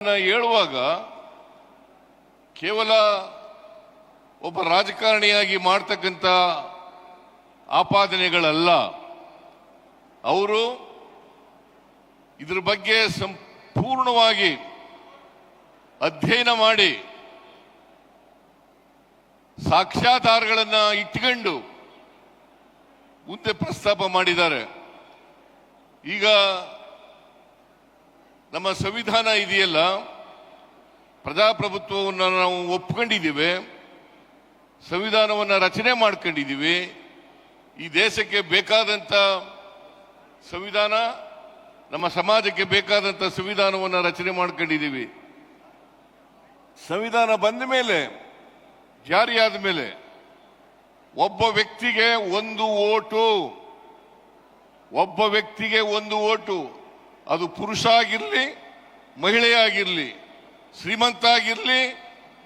ಹೇಳುವಾಗ ಕೇವಲ ಒಬ್ಬ ರಾಜಕಾರಣಿಯಾಗಿ ಮಾಡ್ತಕ್ಕಂಥ ಆಪಾದನೆಗಳಲ್ಲ. ಅವರು ಇದ್ರ ಬಗ್ಗೆ ಸಂಪೂರ್ಣವಾಗಿ ಅಧ್ಯಯನ ಮಾಡಿ ಸಾಕ್ಷ್ಯಾಧಾರಗಳನ್ನು ಇಟ್ಟುಕೊಂಡು ಮುಂದೆ ಪ್ರಸ್ತಾಪ ಮಾಡಿದ್ದಾರೆ. ಈಗ ನಮ್ಮ ಸಂವಿಧಾನ ಇದೆಯಲ್ಲ, ಪ್ರಜಾಪ್ರಭುತ್ವವನ್ನು ನಾವು ಒಪ್ಕೊಂಡಿದ್ದೀವಿ, ಸಂವಿಧಾನವನ್ನು ರಚನೆ ಮಾಡ್ಕೊಂಡಿದ್ದೀವಿ. ಈ ದೇಶಕ್ಕೆ ಬೇಕಾದಂಥ ಸಂವಿಧಾನ, ನಮ್ಮ ಸಮಾಜಕ್ಕೆ ಬೇಕಾದಂಥ ಸಂವಿಧಾನವನ್ನು ರಚನೆ ಮಾಡ್ಕೊಂಡಿದ್ದೀವಿ. ಸಂವಿಧಾನ ಬಂದ ಮೇಲೆ, ಜಾರಿಯಾದ ಮೇಲೆ ಒಬ್ಬ ವ್ಯಕ್ತಿಗೆ ಒಂದು ಓಟು, ಒಬ್ಬ ವ್ಯಕ್ತಿಗೆ ಒಂದು ಓಟು. ಅದು ಪುರುಷ ಆಗಿರಲಿ, ಮಹಿಳೆಯಾಗಿರಲಿ, ಶ್ರೀಮಂತ ಆಗಿರಲಿ,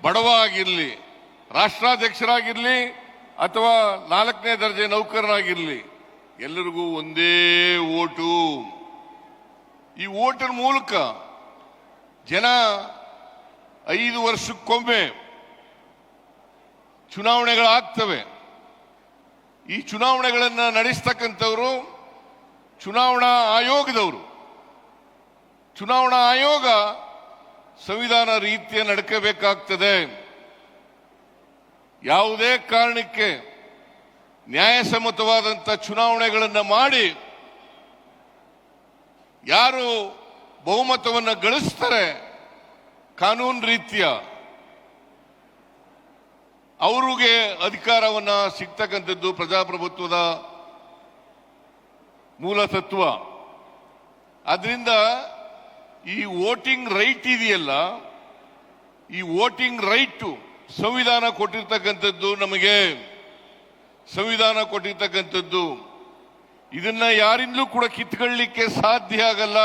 ಬಡವ ಆಗಿರಲಿ, ರಾಷ್ಟ್ರಾಧ್ಯಕ್ಷರಾಗಿರಲಿ ಅಥವಾ 4ನೇ ದರ್ಜೆ ನೌಕರನಾಗಿರಲಿ, ಎಲ್ಲರಿಗೂ ಒಂದೇ ಓಟು. ಈ ಓಟಿನ ಮೂಲಕ ಜನ 5 ವರ್ಷಕ್ಕೊಮ್ಮೆ ಚುನಾವಣೆಗಳಾಗ್ತವೆ. ಈ ಚುನಾವಣೆಗಳನ್ನು ನಡೆಸ್ತಕ್ಕಂಥವರು ಚುನಾವಣಾ ಆಯೋಗದವರು. ಚುನಾವಣಾ ಆಯೋಗ ಸಂವಿಧಾನ ರೀತಿಯ ನಡ್ಕೋಬೇಕಾಗ್ತದೆ. ಯಾವುದೇ ಕಾರಣಕ್ಕೆ ನ್ಯಾಯಸಮ್ಮತವಾದಂಥ ಚುನಾವಣೆಗಳನ್ನು ಮಾಡಿ ಯಾರು ಬಹುಮತವನ್ನು ಗಳಿಸ್ತಾರೆ ಕಾನೂನು ರೀತಿಯ, ಅವರಿಗೆ ಅಧಿಕಾರವನ್ನ ಸಿಗ್ತಕ್ಕಂಥದ್ದು ಪ್ರಜಾಪ್ರಭುತ್ವದ ಮೂಲ ತತ್ವ. ಅದರಿಂದ ಈ ವೋಟಿಂಗ್ ರೈಟ್ ಇದೆಯಲ್ಲ, ಈ ವೋಟಿಂಗ್ ರೈಟ್ ಸಂವಿಧಾನ ಕೊಟ್ಟಿರ್ತಕ್ಕಂಥದ್ದು, ನಮಗೆ ಸಂವಿಧಾನ ಕೊಟ್ಟಿರ್ತಕ್ಕಂಥದ್ದು. ಇದನ್ನ ಯಾರಿಂದಲೂ ಕೂಡ ಕಿತ್ಕೊಳ್ಳಲಿಕ್ಕೆ ಸಾಧ್ಯ ಆಗಲ್ಲ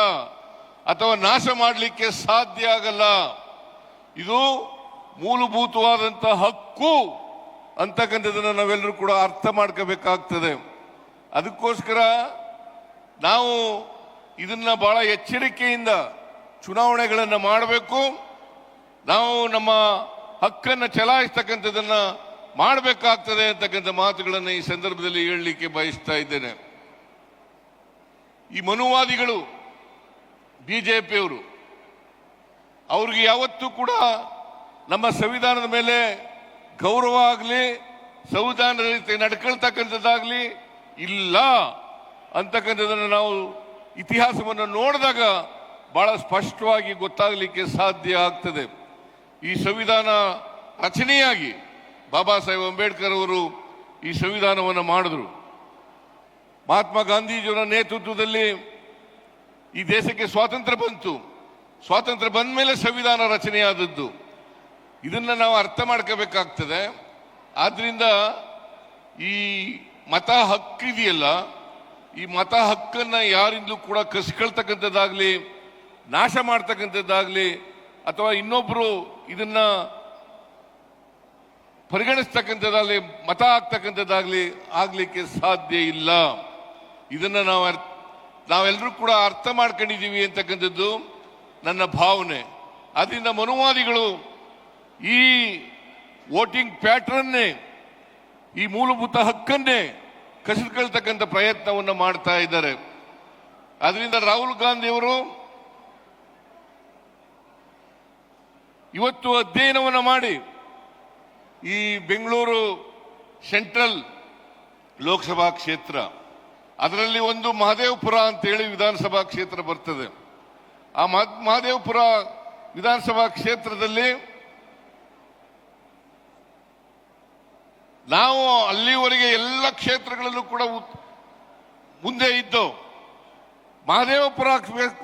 ಅಥವಾ ನಾಶ ಮಾಡಲಿಕ್ಕೆ ಸಾಧ್ಯ ಆಗಲ್ಲ. ಇದು ಮೂಲಭೂತವಾದಂಥ ಹಕ್ಕು ಅಂತಕ್ಕಂಥದ್ದನ್ನು ನಾವೆಲ್ಲರೂ ಕೂಡ ಅರ್ಥ ಮಾಡ್ಕೋಬೇಕಾಗ್ತದೆ. ಅದಕ್ಕೋಸ್ಕರ ನಾವು ಇದನ್ನ ಬಹಳ ಎಚ್ಚರಿಕೆಯಿಂದ ಚುನಾವಣೆಗಳನ್ನು ಮಾಡಬೇಕು. ನಾವು ನಮ್ಮ ಹಕ್ಕನ್ನು ಚಲಾಯಿಸ್ತಕ್ಕಂಥದ್ದನ್ನ ಮಾಡಬೇಕಾಗ್ತದೆ ಅಂತಕ್ಕಂಥ ಮಾತುಗಳನ್ನು ಈ ಸಂದರ್ಭದಲ್ಲಿ ಹೇಳಲಿಕ್ಕೆ ಬಯಸ್ತಾ ಇದ್ದೇನೆ. ಈ ಮನುವಾದಿಗಳು, ಬಿಜೆಪಿಯವರು, ಅವ್ರಿಗೆ ಯಾವತ್ತೂ ಕೂಡ ನಮ್ಮ ಸಂವಿಧಾನದ ಮೇಲೆ ಗೌರವ ಆಗಲಿ, ಸಂವಿಧಾನದ ರೀತಿ ನಡ್ಕೊಳ್ತಕ್ಕಂಥದ್ದಾಗಲಿ ಇಲ್ಲ ಅಂತಕ್ಕಂಥದ್ದನ್ನು ನಾವು ಇತಿಹಾಸವನ್ನು ನೋಡಿದಾಗ ಬಹಳ ಸ್ಪಷ್ಟವಾಗಿ ಗೊತ್ತಾಗಲಿಕ್ಕೆ ಸಾಧ್ಯ ಆಗ್ತದೆ. ಈ ಸಂವಿಧಾನ ರಚನೆಯಾಗಿ ಬಾಬಾ ಸಾಹೇಬ್ ಅಂಬೇಡ್ಕರ್ ಅವರು ಈ ಸಂವಿಧಾನವನ್ನು ಮಾಡಿದ್ರು. ಮಹಾತ್ಮ ಗಾಂಧೀಜಿಯವರ ನೇತೃತ್ವದಲ್ಲಿ ಈ ದೇಶಕ್ಕೆ ಸ್ವಾತಂತ್ರ್ಯ ಬಂತು. ಸ್ವಾತಂತ್ರ್ಯ ಬಂದ ಮೇಲೆ ಸಂವಿಧಾನ ರಚನೆಯಾದದ್ದು. ಇದನ್ನ ನಾವು ಅರ್ಥ ಮಾಡ್ಕೋಬೇಕಾಗ್ತದೆ. ಆದ್ರಿಂದ ಈ ಮತ ಹಕ್ಕಿದೆಯಲ್ಲ, ಈ ಮತ ಹಕ್ಕನ್ನ ಯಾರಿಂದಲೂ ಕೂಡ ಕಸ್ಕೊಳ್ತಕ್ಕಂಥದ್ದಾಗ್ಲಿ, ನಾಶ ಮಾಡ್ತಕ್ಕಂಥದ್ದಾಗ್ಲಿ ಅಥವಾ ಇನ್ನೊಬ್ರು ಇದನ್ನ ಪರಿಗಣಿಸ್ತಕ್ಕಂಥದ್ದಾಗ್ಲಿ, ಮತ ಹಾಕ್ತಕ್ಕಂಥದ್ದಾಗ್ಲಿ ಆಗ್ಲಿಕ್ಕೆ ಸಾಧ್ಯ ಇಲ್ಲ. ಇದನ್ನ ನಾವೆಲ್ಲರೂ ಕೂಡ ಅರ್ಥ ಮಾಡ್ಕೊಂಡಿದ್ದೀವಿ ಅಂತಕ್ಕಂಥದ್ದು ನನ್ನ ಭಾವನೆ. ಅದರಿಂದ ಮನುವಾದಿಗಳು ಈ ವೋಟಿಂಗ್ ಪ್ಯಾಟರ್ನ್ನೇ, ಈ ಮೂಲಭೂತ ಹಕ್ಕನ್ನೇ ಕಸಿದುಕೊಳ್ತಕ್ಕಂಥ ಪ್ರಯತ್ನವನ್ನು ಮಾಡ್ತಾ ಇದ್ದಾರೆ. ಅದರಿಂದ ರಾಹುಲ್ ಗಾಂಧಿ ಅವರು ಇವತ್ತು ಅಧ್ಯಯನವನ್ನು ಮಾಡಿ ಈ ಬೆಂಗಳೂರು ಸೆಂಟ್ರಲ್ ಲೋಕಸಭಾ ಕ್ಷೇತ್ರ, ಅದರಲ್ಲಿ ಒಂದು ಮಹದೇವಪುರ ಅಂತೇಳಿ ವಿಧಾನಸಭಾ ಕ್ಷೇತ್ರ ಬರ್ತದೆ. ಆ ಮಹದೇವಪುರ ವಿಧಾನಸಭಾ ಕ್ಷೇತ್ರದಲ್ಲಿ ನಾವು ಅಲ್ಲಿವರೆಗೆ ಎಲ್ಲ ಕ್ಷೇತ್ರಗಳಲ್ಲೂ ಕೂಡ ಮುಂದೆ ಇದ್ದು, ಮಹದೇವಪುರ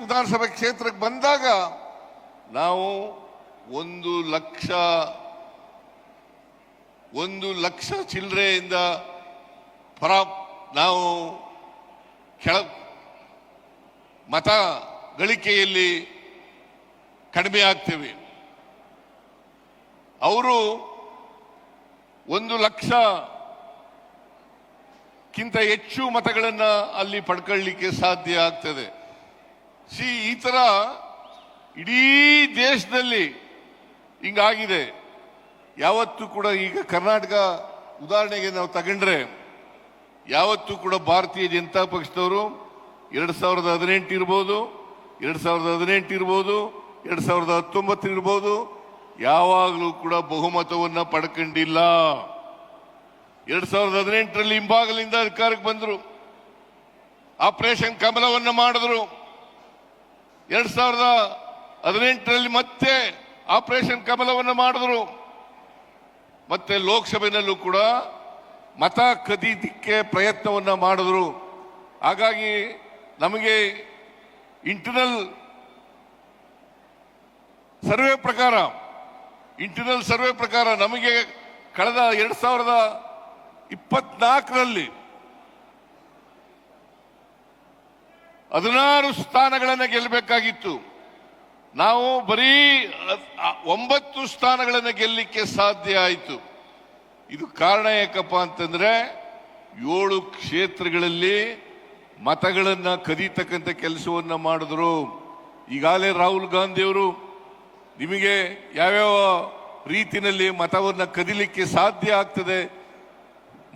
ವಿಧಾನಸಭಾ ಕ್ಷೇತ್ರಕ್ಕೆ ಬಂದಾಗ ನಾವು 1 ಲಕ್ಷ ಚಿಲ್ಲರೆಯಿಂದ ನಾವು ಮತ ಗಳಿಕೆಯಲ್ಲಿ ಕಡಿಮೆ ಆಗ್ತೇವೆ. ಅವರು 1 ಲಕ್ಷಕ್ಕಿಂತ ಹೆಚ್ಚು ಮತಗಳನ್ನು ಅಲ್ಲಿ ಪಡ್ಕೊಳ್ಳಿಕ್ಕೆ ಸಾಧ್ಯ ಆಗ್ತದೆ. ಈ ತರ ಇಡೀ ದೇಶದಲ್ಲಿ ಹಿಂಗಾಗಿದೆ. ಯಾವತ್ತೂ ಕೂಡ ಈಗ ಕರ್ನಾಟಕ ಉದಾಹರಣೆಗೆ ನಾವು ತಗೊಂಡ್ರೆ ಯಾವತ್ತೂ ಕೂಡ ಭಾರತೀಯ ಜನತಾ ಪಕ್ಷದವರು 2018 ಇರ್ಬೋದು, 2018 ಇರ್ಬೋದು, 2019 ಇರ್ಬೋದು, ಯಾವಾಗಲೂ ಕೂಡ ಬಹುಮತವನ್ನ ಪಡ್ಕೊಂಡಿಲ್ಲ. 2018ರಲ್ಲಿ ಹಿಂಭಾಗಲಿಂದ ಅಧಿಕಾರಕ್ಕೆ ಬಂದರು, ಆಪರೇಷನ್ ಕಮಲವನ್ನ ಮಾಡಿದ್ರು. 2018ರಲ್ಲಿ ಮತ್ತೆ ಆಪರೇಷನ್ ಕಮಲವನ್ನ ಮಾಡಿದ್ರು. ಮತ್ತೆ ಲೋಕಸಭೆಯಲ್ಲೂ ಕೂಡ ಮತ ಕದೀಲಿಕ್ಕೆ ಪ್ರಯತ್ನವನ್ನ ಮಾಡಿದ್ರು. ಹಾಗಾಗಿ ನಮಗೆ ಇಂಟರ್ನಲ್ ಸರ್ವೆ ಪ್ರಕಾರ ನಮಗೆ ಕಳೆದ 2024ರಲ್ಲಿ 16 ಸ್ಥಾನಗಳನ್ನು ಗೆಲ್ಲಬೇಕಾಗಿತ್ತು. ನಾವು ಬರೀ 9 ಸ್ಥಾನಗಳನ್ನು ಗೆಲ್ಲಲಿಕ್ಕೆ ಸಾಧ್ಯ ಆಯಿತು. ಇದು ಕಾರಣ ಯಾಕಪ್ಪ ಅಂತಂದ್ರೆ 7 ಕ್ಷೇತ್ರಗಳಲ್ಲಿ ಮತಗಳನ್ನ ಕದೀತಕ್ಕಂಥ ಕೆಲಸವನ್ನ ಮಾಡಿದ್ರು. ಈಗಾಗಲೇ ರಾಹುಲ್ ಗಾಂಧಿಯವರು ನಿಮಗೆ ಯಾವ್ಯಾವ ರೀತಿಯಲ್ಲಿ ಮತವನ್ನ ಕದೀಲಿಕ್ಕೆ ಸಾಧ್ಯ ಆಗ್ತದೆ,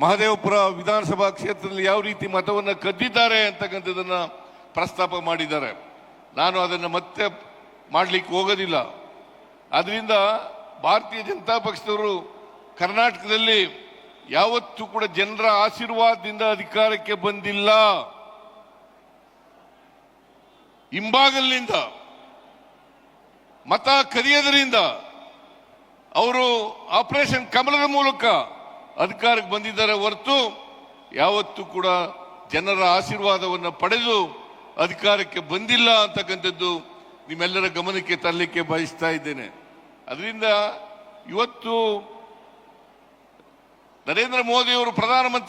ಮಹದೇವಪುರ ವಿಧಾನಸಭಾ ಕ್ಷೇತ್ರದಲ್ಲಿ ಯಾವ ರೀತಿ ಮತವನ್ನ ಕದ್ದಿದ್ದಾರೆ ಅಂತಕ್ಕಂಥದನ್ನ ಪ್ರಸ್ತಾಪ ಮಾಡಿದ್ದಾರೆ. ನಾನು ಅದನ್ನು ಮತ್ತೆ ಮಾಡಲಿಕ್ಕೆ ಹೋಗೋದಿಲ್ಲ. ಅದರಿಂದ ಭಾರತೀಯ ಜನತಾ ಪಕ್ಷದವರು ಕರ್ನಾಟಕದಲ್ಲಿ ಯಾವತ್ತೂ ಕೂಡ ಜನರ ಆಶೀರ್ವಾದದಿಂದ ಅಧಿಕಾರಕ್ಕೆ ಬಂದಿಲ್ಲ. ಹಿಂಭಾಗಲಿನಿಂದ ಮತ ಕದಿಯೋದರಿಂದ ಅವರು ಆಪರೇಷನ್ ಕಮಲದ ಮೂಲಕ ಅಧಿಕಾರಕ್ಕೆ ಬಂದಿದ್ದಾರೆ ಹೊರತು ಯಾವತ್ತೂ ಕೂಡ ಜನರ ಆಶೀರ್ವಾದವನ್ನು ಪಡೆದು ಅಧಿಕಾರಕ್ಕೆ ಬಂದಿಲ್ಲ ಅಂತಕ್ಕಂಥದ್ದು ನಿಮ್ಮೆಲ್ಲರ ಗಮನಕ್ಕೆ ತರಲಿಕ್ಕೆ ಬಯಸ್ತಾ ಇದ್ದೇನೆ. ಅದರಿಂದ ಇವತ್ತು ನರೇಂದ್ರ ಮೋದಿ ಅವರು ಪ್ರಧಾನಮಂತ್ರಿ